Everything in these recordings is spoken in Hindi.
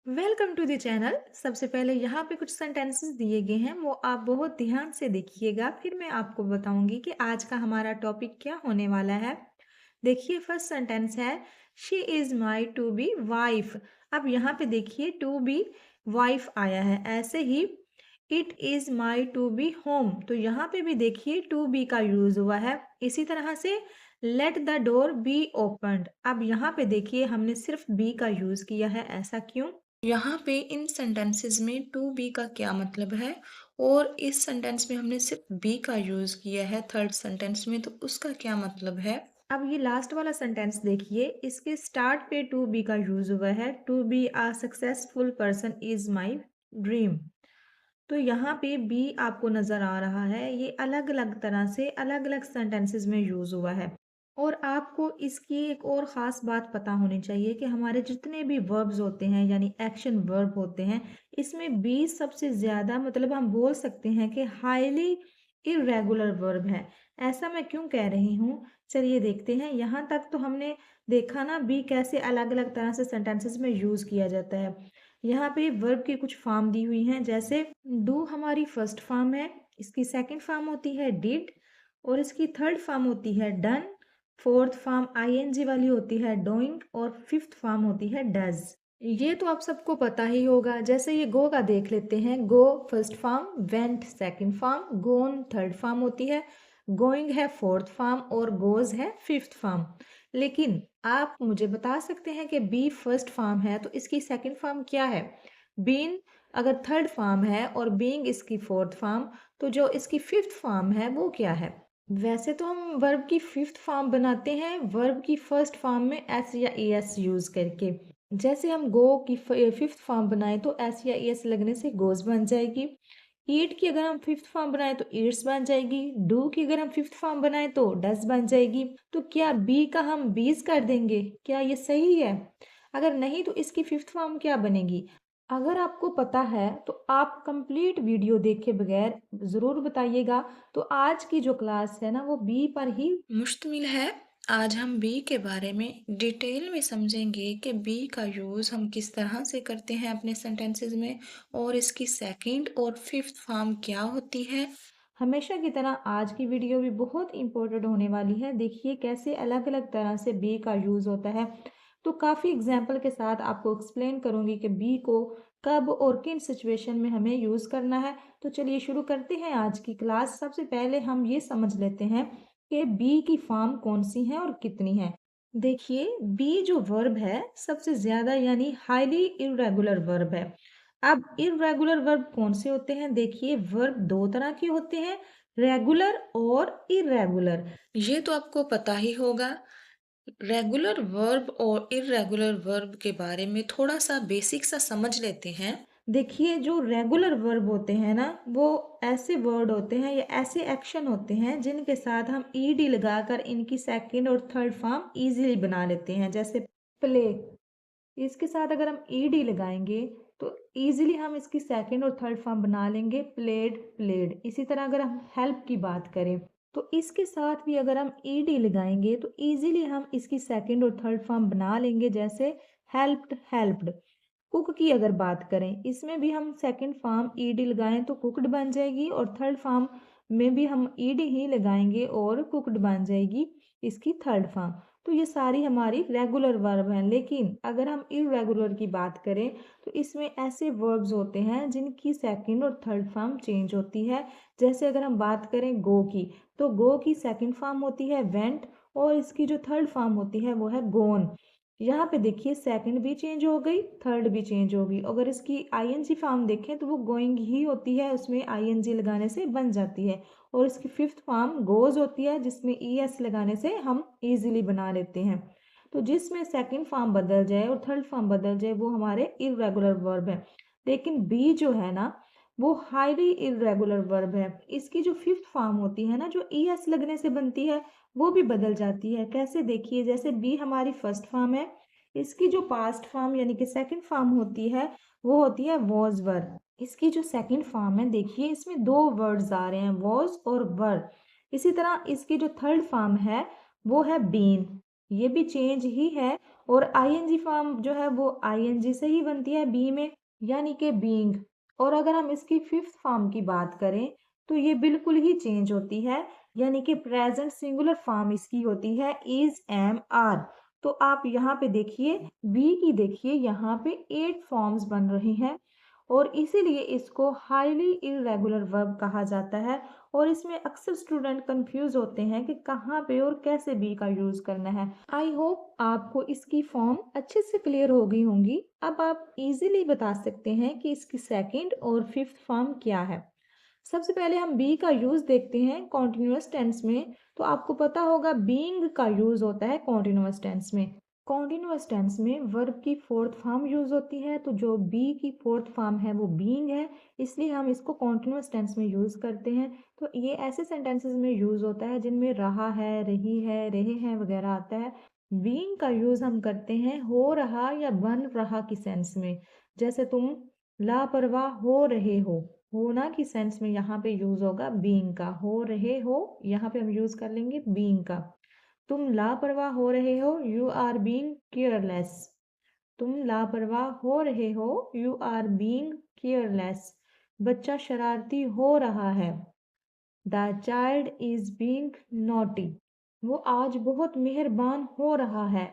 Welcome to the channel. सबसे पहले यहाँ पे कुछ सेंटेंसेस दिए गए हैं, वो आप बहुत ध्यान से देखिएगा। फिर मैं आपको बताऊंगी कि आज का हमारा टॉपिक क्या होने वाला है। देखिए, फर्स्ट सेंटेंस है she is my to be wife. अब यहाँ पे देखिए टू बी वाइफ आया है। ऐसे ही it is my to be home, तो यहाँ पे भी देखिए टू बी का यूज हुआ है। इसी तरह से let the door be opened. अब यहाँ पे देखिए हमने सिर्फ बी का यूज किया है। ऐसा क्यों? यहाँ पे इन सेंटेंसेस में टू बी का क्या मतलब है, और इस सेंटेंस में हमने सिर्फ बी का यूज किया है थर्ड सेंटेंस में, तो उसका क्या मतलब है। अब ये लास्ट वाला सेंटेंस देखिए, इसके स्टार्ट पे टू बी का यूज हुआ है। To be a successful person is my dream. तो यहाँ पे बी आपको नजर आ रहा है, ये अलग अलग तरह से अलग अलग सेंटेंसेस में यूज हुआ है। और आपको इसकी एक और ख़ास बात पता होनी चाहिए कि हमारे जितने भी वर्ब्स होते हैं यानी एक्शन वर्ब होते हैं, इसमें बी सबसे ज़्यादा मतलब हम बोल सकते हैं कि हाईली इरेगुलर वर्ब है। ऐसा मैं क्यों कह रही हूँ, चलिए देखते हैं। यहाँ तक तो हमने देखा ना बी कैसे अलग अलग तरह से सेंटेंसेस में यूज़ किया जाता है। यहाँ पे वर्ब की कुछ फॉर्म दी हुई हैं, जैसे डू हमारी फर्स्ट फॉर्म है, इसकी सेकंड फॉर्म होती है डिड, और इसकी थर्ड फॉर्म होती है डन, फोर्थ फॉर्म आईएनजी वाली होती है डूइंग, और फिफ्थ फॉर्म होती है डज। ये तो आप सबको पता ही होगा। जैसे ये गो का देख लेते हैं, go first form, went second form, gone third form होती है, गोइंग है फोर्थ फॉर्म, और गोज है फिफ्थ फॉर्म। लेकिन आप मुझे बता सकते हैं कि बी फर्स्ट फॉर्म है तो इसकी सेकंड फॉर्म क्या है? बीन अगर थर्ड फॉर्म है और बीइंग इसकी फोर्थ फॉर्म, तो जो इसकी फिफ्थ फॉर्म है वो क्या है? वैसे तो हम वर्ब की फिफ्थ फॉर्म बनाते हैं वर्ब की फर्स्ट फॉर्म में एस या ए एस यूज करके। जैसे हम गो की फिफ्थ फॉर्म बनाए तो एस या ए एस लगने से गोज बन जाएगी। ईट की अगर हम फिफ्थ फॉर्म बनाए तो ईट्स बन जाएगी। डू की अगर हम फिफ्थ फॉर्म बनाए तो डस बन जाएगी। तो क्या बी का हम बीज कर देंगे? क्या ये सही है? अगर नहीं तो इसकी फिफ्थ फॉर्म क्या बनेगी? अगर आपको पता है तो आप कंप्लीट वीडियो देखे बगैर ज़रूर बताइएगा। तो आज की जो क्लास है ना वो बी पर ही मुश्तमिल है। आज हम बी के बारे में डिटेल में समझेंगे कि बी का यूज़ हम किस तरह से करते हैं अपने सेंटेंसेस में, और इसकी सेकंड और फिफ्थ फॉर्म क्या होती है। हमेशा की तरह आज की वीडियो भी बहुत इंपॉर्टेंट होने वाली है। देखिए कैसे अलग अलग तरह से बी का यूज़ होता है। तो काफ़ी एग्जाम्पल के साथ आपको एक्सप्लेन करूंगी कि बी को कब और किन सिचुएशन में हमें यूज़ करना है। तो चलिए शुरू करते हैं आज की क्लास। सबसे पहले हम ये समझ लेते हैं कि बी की फॉर्म कौन सी है और कितनी है। देखिए बी जो वर्ब है सबसे ज़्यादा यानी हाईली इरेगुलर वर्ब है। अब इरेगुलर वर्ब कौन से होते हैं? देखिए वर्ब दो तरह के होते हैं, रेगुलर और इरेगुलर। ये तो आपको पता ही होगा। रेगुलर वर्ब और इर्रेगुलर वर्ब के बारे में थोड़ा सा बेसिक सा समझ लेते हैं। देखिए जो रेगुलर वर्ब होते हैं ना वो ऐसे वर्ड होते हैं या ऐसे एक्शन होते हैं जिनके साथ हम ईडी लगाकर इनकी सेकंड और थर्ड फॉर्म इजीली बना लेते हैं। जैसे प्ले, इसके साथ अगर हम ईडी लगाएंगे तो इजीली हम इसकी सेकंड और थर्ड फॉर्म बना लेंगे, प्लेड प्लेड। इसी तरह अगर हम हेल्प की बात करें तो इसके साथ भी अगर हम ईडी लगाएंगे तो इजीली हम इसकी सेकंड और थर्ड फॉर्म बना लेंगे, जैसे हेल्प्ड हेल्प्ड। कुक की अगर बात करें, इसमें भी हम सेकंड फॉर्म ईडी लगाएं तो कुकड बन जाएगी, और थर्ड फॉर्म में भी हम ईडी ही लगाएंगे और कुकड बन जाएगी इसकी थर्ड फॉर्म। तो ये सारी हमारी रेगुलर वर्ब हैं। लेकिन अगर हम इरेगुलर की बात करें तो इसमें ऐसे वर्ब्स होते हैं जिनकी सेकंड और थर्ड फॉर्म चेंज होती है। जैसे अगर हम बात करें गो की, तो गो की सेकंड फॉर्म होती है वेंट, और इसकी जो थर्ड फॉर्म होती है वो है गोन। यहाँ पे देखिए सेकंड भी चेंज हो गई, थर्ड भी चेंज हो गई। अगर इसकी आईएनजी फॉर्म देखें तो वो गोइंग ही होती है, उसमें आईएनजी लगाने से बन जाती है। और इसकी फिफ्थ फॉर्म गोज होती है जिसमें ईएस लगाने से हम इजीली बना लेते हैं। तो जिसमें सेकंड फॉर्म बदल जाए और थर्ड फॉर्म बदल जाए वो हमारे इरेगुलर वर्ब है। लेकिन बी जो है ना वो हाईली इरेगुलर वर्ब है। इसकी जो फिफ्थ फॉर्म होती है ना जो ईएस लगने से बनती है वो भी बदल जाती है। कैसे? देखिए जैसे बी हमारी फर्स्ट फॉर्म है, इसकी जो पास्ट फॉर्म यानी कि सेकंड फॉर्म होती है वो होती है वॉज वर। इसकी जो सेकंड फॉर्म है देखिए इसमें दो वर्ड्स आ रहे हैं, वॉज और वर। इसी तरह इसकी जो थर्ड फॉर्म है वो है बीन, ये भी चेंज ही है। और आईएनजी फॉर्म जो है वो आईएनजी से ही बनती है बी में, यानी कि बीइंग। और अगर हम इसकी फिफ्थ फॉर्म की बात करें तो ये बिल्कुल ही चेंज होती है, यानी कि प्रेजेंट सिंगुलर फॉर्म इसकी होती है इज, एम, आर। तो आप यहाँ पे देखिए, बी की देखिए यहाँ पे 8 फॉर्म्स बन रही हैं और इसीलिए इसको हाईली इरेगुलर वर्ब कहा जाता है। और इसमें अक्सर स्टूडेंट कंफ्यूज होते हैं कि कहाँ पे और कैसे बी का यूज करना है। आई होप आपको इसकी फॉर्म अच्छे से क्लियर हो गई होंगी। अब आप इजीली बता सकते हैं कि इसकी सेकंड और फिफ्थ फॉर्म क्या है। सबसे पहले हम बी का यूज देखते हैं कॉन्टिन्यूअस टेंस में। तो आपको पता होगा बीइंग का यूज होता है कॉन्टिन्यूअस टेंस में। कॉन्टिन्यूअस टेंस में वर्ब की फोर्थ फॉर्म यूज होती है, तो जो बी की फोर्थ फॉर्म है वो बीइंग है, इसलिए हम इसको कॉन्टिन्यूअस टेंस में यूज करते हैं। तो ये ऐसे सेंटेंसेस में यूज होता है जिनमें रहा है, रही है, रहे हैं वगैरह आता है। बीइंग का यूज हम करते हैं हो रहा या बन रहा की सेंस में। जैसे तुम लापरवाह हो रहे हो, होना की सेंस में यहाँ पे यूज होगा बीइंग का। हो रहे हो यहाँ पे हम यूज कर लेंगे बीइंग का। तुम लापरवाह हो रहे हो, यू आर बीइंग केयरलेस। तुम लापरवाह हो रहे हो, यू आर बीइंग केयरलेस। बच्चा शरारती हो रहा है, the child is being naughty. वो आज बहुत मेहरबान हो रहा है,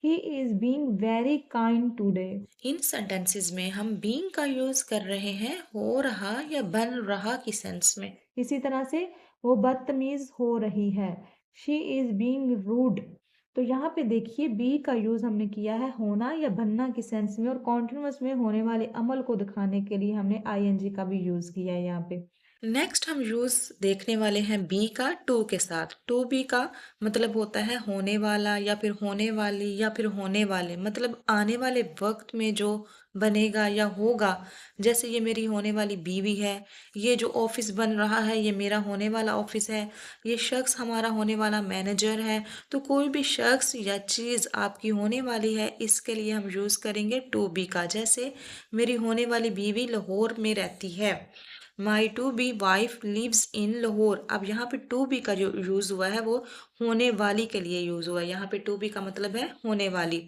he is being very kind today. In sentences में हम बीइंग का यूज कर रहे हैं हो रहा या बन रहा की सेंस में। इसी तरह से वो बदतमीज हो रही है, शी इज बीइंग रूड। तो यहाँ पे देखिए बी का यूज हमने किया है होना या बनना की सेंस में, और कॉन्टिन्यूअस में होने वाले अमल को दिखाने के लिए हमने आईएनजी का भी यूज किया है यहाँ पे। नेक्स्ट हम यूज देखने वाले हैं बी का टू के साथ। टू बी का मतलब होता है होने वाला या फिर होने वाली या फिर होने वाले, मतलब आने वाले वक्त में जो बनेगा या होगा। जैसे ये मेरी होने वाली बीवी है, ये जो ऑफिस बन रहा है ये मेरा होने वाला ऑफिस है, ये शख्स हमारा होने वाला मैनेजर है। तो कोई भी शख्स या चीज़ आपकी होने वाली है, इसके लिए हम यूज़ करेंगे टू बी का। जैसे मेरी होने वाली बीवी लाहौर में रहती है, my to be wife lives in Lahore. अब यहाँ पे टू बी का जो यूज हुआ है वो होने वाली के लिए यूज हुआ है। यहाँ पे टू बी का मतलब है होने वाली।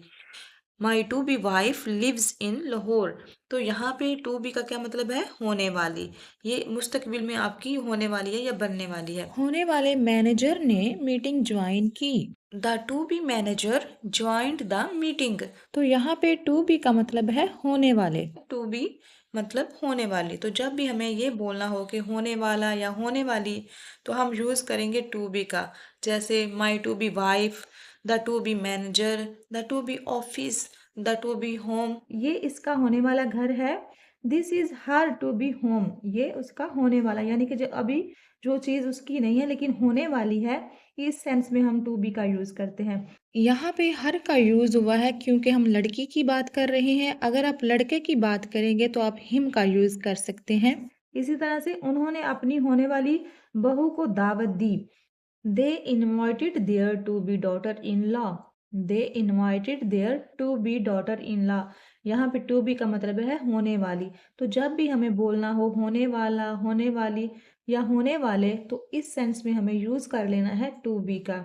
My to be wife lives in Lahore. तो यहाँ पे टू बी का क्या मतलब है होने वाली। ये मुस्तकबिल में आपकी होने वाली है या बनने वाली है। होने वाले मैनेजर ने मीटिंग ज्वाइन की, the to be manager joined the meeting. तो यहाँ पे टू बी का मतलब है होने वाले, टू बी मतलब होने वाली। तो जब भी हमें ये बोलना हो कि होने वाला या होने वाली, तो हम यूज करेंगे टू बी का। जैसे my to be wife, the to be manager, the to be office, the to be home. ये इसका होने वाला घर है। This is her to be home, ये उसका होने वाला, यानी कि जो अभी जो चीज उसकी नहीं है लेकिन होने वाली है, इस सेंस में हम टू बी का यूज करते हैं। यहाँ पे हर का यूज हुआ है क्योंकि हम लड़की की बात कर रहे हैं। अगर आप लड़के की बात करेंगे तो आप हिम का यूज कर सकते हैं। इसी तरह से उन्होंने अपनी होने वाली बहू को दावत दी, they invited their to be daughter in law. They invited their to be daughter in law. यहाँ पे टू बी का मतलब है होने वाली। तो जब भी हमें बोलना हो होने वाला, होने वाली या होने वाले, तो इस सेंस में हमें यूज कर लेना है टू बी का।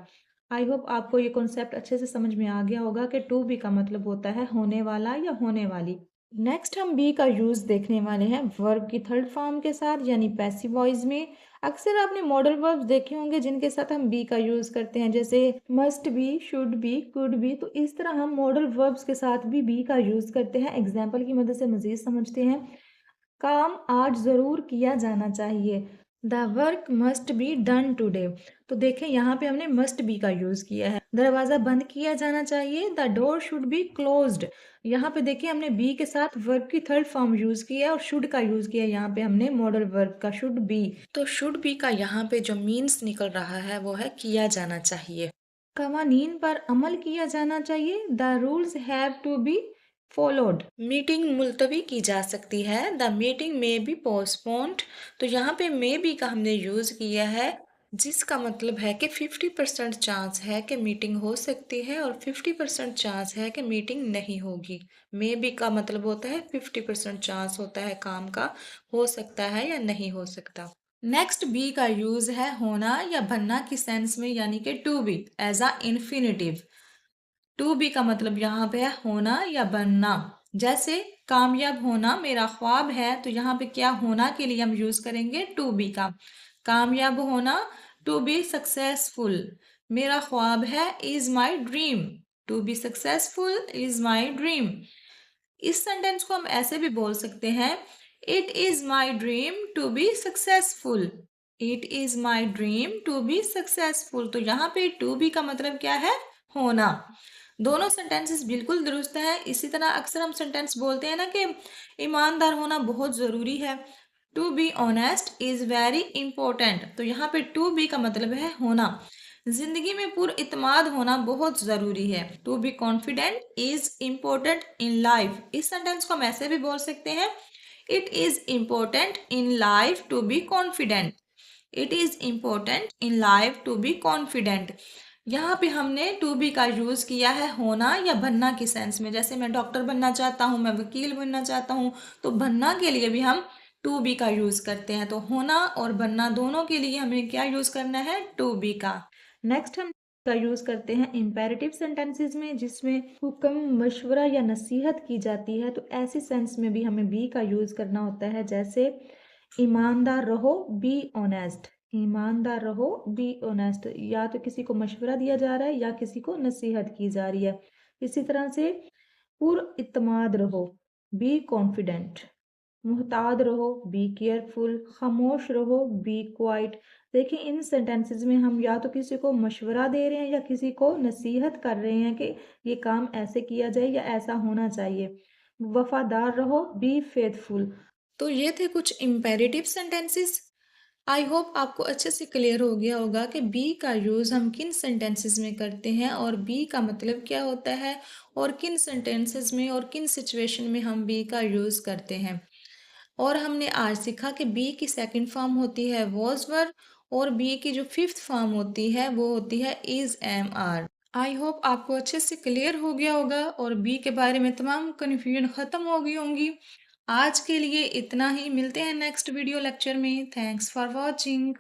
आई होप आपको ये कॉन्सेप्ट अच्छे से समझ में आ गया होगा कि टू बी का मतलब होता है होने वाला या होने वाली। नेक्स्ट हम बी का यूज देखने वाले हैं वर्ब की थर्ड फॉर्म के साथ, यानी पैसिव वॉइस में। अक्सर आपने मॉडल वर्ब्स देखे होंगे जिनके साथ हम बी का यूज करते हैं, जैसे must be, should be, could be. तो इस तरह हम मॉडल वर्ब्स के साथ भी बी का यूज करते हैं। एग्जाम्पल की मदद से मजीद समझते हैं। काम आज जरूर किया जाना चाहिए, the work must be done today. तो देखें यहाँ पे हमने मस्ट बी का यूज किया है। दरवाजा बंद किया जाना चाहिए, the door should be closed. यहाँ पे देखिए हमने बी के साथ वर्ब की थर्ड फॉर्म यूज किया है और शुड का यूज किया है। यहाँ पे हमने मॉडल वर्ब का शुड बी। तो शुड बी का यहाँ पे जो मीन्स निकल रहा है वो है किया जाना चाहिए। कवानीन पर अमल किया जाना चाहिए, the rules have to be followed. Meeting मुलतवी की जा सकती है, the meeting may be postponed. तो यहाँ पे मे बी का हमने यूज किया है, जिसका मतलब है कि 50% चांस है कि मीटिंग हो सकती है और 50% चांस है कि मीटिंग नहीं होगी। मे बी का मतलब होता है 50% चांस होता है काम का, हो सकता है या नहीं हो सकता। नेक्स्ट बी का यूज है होना या बनना की सेंस में, यानी कि to be as a infinitive. To be का मतलब यहाँ पे है होना या बनना। जैसे कामयाब होना मेरा ख्वाब है, तो यहाँ पे क्या होना के लिए हम यूज करेंगे टू बी का। कामयाब होना टू बी सक्सेसफुल, मेरा ख्वाब है is my dream. To be successful is my dream. इस सेंटेंस को हम ऐसे भी बोल सकते हैं, it is my dream to be successful. It is my dream to be successful. तो यहाँ पे टू बी का मतलब क्या है, होना। दोनों सेंटेंसेस बिल्कुल दुरुस्त है। इसी तरह अक्सर हम सेंटेंस बोलते हैं ना कि ईमानदार होना बहुत जरूरी है। To be honest is very important. तो यहाँ पे टू बी का मतलब है होना। जिंदगी में पुरइत्माद होना बहुत जरूरी है। To be confident is important in life. इस सेंटेंस को हम ऐसे भी बोल सकते हैं, it is important in life to be confident. It is important in life to be confident. यहाँ पे हमने टू बी का यूज किया है होना या बनना की सेंस में। जैसे मैं डॉक्टर बनना चाहता हूँ, मैं वकील बनना चाहता हूँ, तो बनना के लिए भी हम टू बी का यूज करते हैं। तो होना और बनना दोनों के लिए हमें क्या यूज करना है, टू बी का। नेक्स्ट हम का यूज करते हैं इंपेरेटिव सेंटेंसेस में, जिसमें हुक्म, मशवरा या नसीहत की जाती है। तो ऐसी सेंस में भी हमें बी का यूज करना होता है। जैसे ईमानदार रहो, बी ऑनेस्ट। ईमानदार रहो, बी ऑनेस्ट। या तो किसी को मशवरा दिया जा रहा है या किसी को नसीहत की जा रही है। इसी तरह से पुरइत्माद रहो, बी कॉन्फिडेंट। मुहताद रहो, बी केयरफुल। खामोश रहो, बी क्वाइट। देखिए इन सेंटेंसेस में हम या तो किसी को मशवरा दे रहे हैं या किसी को नसीहत कर रहे हैं कि ये काम ऐसे किया जाए या ऐसा होना चाहिए। वफादार रहो, बी फेथफुल। तो ये थे कुछ इम्पेरेटिव सेंटेंसेस। आई होप आपको अच्छे से क्लियर हो गया होगा कि बी का यूज़ हम किन सेंटेंसेस में करते हैं और बी का मतलब क्या होता है, और किन सेंटेंसेस में और किन सिचुएशन में हम बी का यूज़ करते हैं। और हमने आज सीखा कि बी की सेकंड फॉर्म होती है वॉज वर, और बी की जो फिफ्थ फॉर्म होती है वो होती है is M R. I hope आपको अच्छे से क्लियर हो गया होगा और बी के बारे में तमाम कन्फ्यूजन ख़त्म हो गई होंगी। आज के लिए इतना ही, मिलते हैं नेक्स्ट वीडियो लेक्चर में। Thanks for watching.